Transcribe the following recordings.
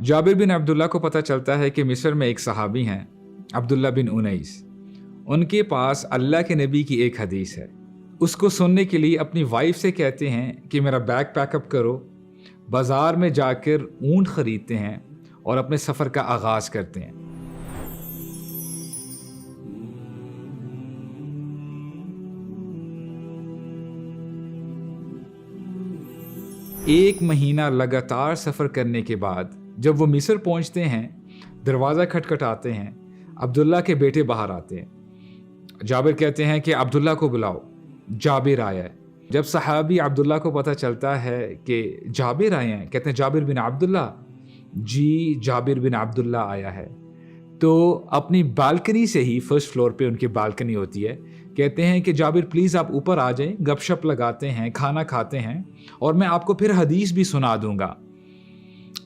जाबिर बिन अब्दुल्ला को पता चलता है कि मिस्र में एक सहाबी हैं, अब्दुल्ला बिन उनैस। उनके पास अल्लाह के नबी की एक हदीस है। उसको सुनने के लिए अपनी वाइफ से कहते हैं कि मेरा बैग पैकअप करो। बाज़ार में जाकर ऊंट ख़रीदते हैं और अपने सफ़र का आगाज़ करते हैं। एक महीना लगातार सफ़र करने के बाद जब वो मिस्र पहुंचते हैं, दरवाज़ा खटखटाते हैं। अब्दुल्ला के बेटे बाहर आते हैं। जाबिर कहते हैं कि अब्दुल्ला को बुलाओ, जाबिर आया है। जब सहाबी अब्दुल्ला को पता चलता है कि जाबिर आए हैं, कहते हैं जाबिर बिन अब्दुल्ला? जी, जाबिर बिन अब्दुल्ला आया है। तो अपनी बालकनी से ही, फर्स्ट फ्लोर पे उनकी बालकनी होती है, कहते हैं कि जाबिर प्लीज़ आप ऊपर आ जाएं, गपशप लगाते हैं, खाना खाते हैं और मैं आपको फिर हदीस भी सुना दूंगा।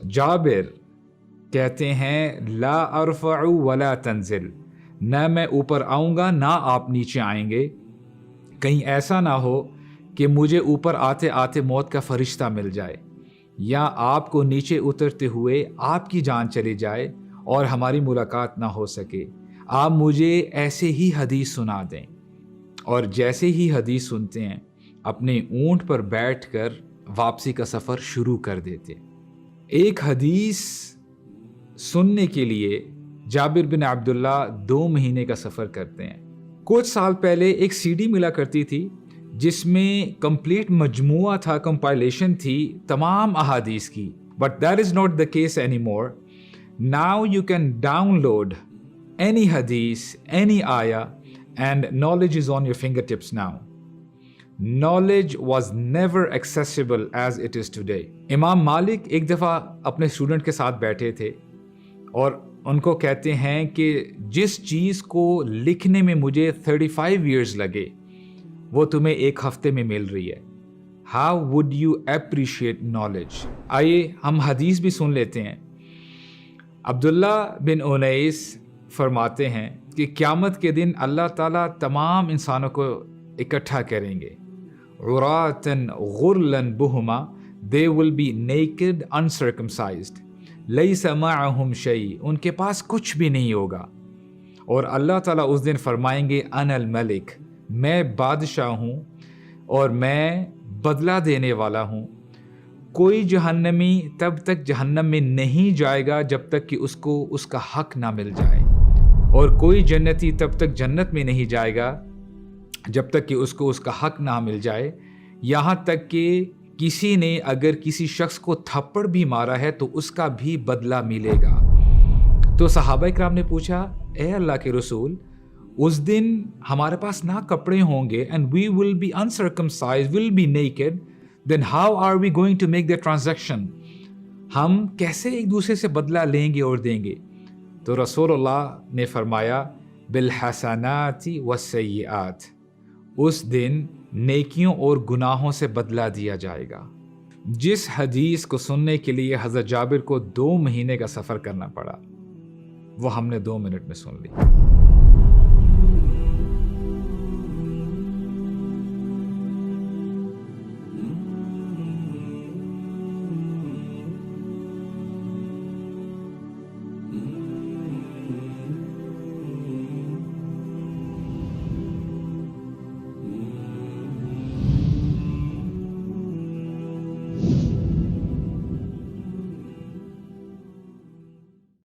जाबिर कहते हैं ला अरफ़उ वला तंजिल, न मैं ऊपर आऊँगा ना आप नीचे आएंगे। कहीं ऐसा ना हो कि मुझे ऊपर आते आते मौत का फरिश्ता मिल जाए या आपको नीचे उतरते हुए आपकी जान चली जाए और हमारी मुलाकात ना हो सके। आप मुझे ऐसे ही हदीस सुना दें। और जैसे ही हदीस सुनते हैं, अपने ऊंट पर बैठकर वापसी का सफ़र शुरू कर देते हैं। एक हदीस सुनने के लिए जाबिर बिन अब्दुल्ला 2 महीने का सफ़र करते हैं। कुछ साल पहले एक सीडी मिला करती थी जिसमें कंप्लीट मजमुआ था, कंपाइलेशन थी तमाम अहादीस की। But that is not the case any more. Now you can download any हदीस, एनी आया, and knowledge is on your fingertips now. Knowledge was never accessible as it is today. इमाम मालिक एक दफ़ा अपने स्टूडेंट के साथ बैठे थे और उनको कहते हैं कि जिस चीज़ को लिखने में मुझे 35 years लगे वो तुम्हें 1 हफ्ते में मिल रही है। How would you appreciate knowledge? आइए हम हदीस भी सुन लेते हैं। अब्दुल्ला बिन उनैस फरमाते हैं कि क़यामत के दिन अल्लाह ताला तमाम इंसानों को इकट्ठा करेंगे। उरातन गुरलन बुहुमा, they will be naked uncircumcised, लैसा मअहुम शै, उनके पास कुछ भी नहीं होगा। और अल्लाह ताला उस दिन फरमाएंगे अनल मलिक, मैं बादशाह हूँ और मैं बदला देने वाला हूँ। कोई जहन्नमी तब तक जहन्नम में नहीं जाएगा जब तक कि उसको उसका हक ना मिल जाए, और कोई जन्नती तब तक जन्नत में नहीं जाएगा जब तक कि उसको उसका हक ना मिल जाए। यहाँ तक कि किसी ने अगर किसी शख्स को थप्पड़ भी मारा है तो उसका भी बदला मिलेगा। तो सहाबा इकराम ने पूछा, ए अल्लाह के रसूल, उस दिन हमारे पास ना कपड़े होंगे, and we will be uncircumcised, will be naked, then how are we going to make the transaction? हम कैसे एक दूसरे से बदला लेंगे और देंगे? तो रसूलुल्लाह ने फरमाया बिल हसनाति वस्सय्यात, उस दिन नेकियों और गुनाहों से बदला दिया जाएगा। जिस हदीस को सुनने के लिए हज़रत जाबिर को 2 महीने का सफ़र करना पड़ा, वो हमने 2 मिनट में सुन ली।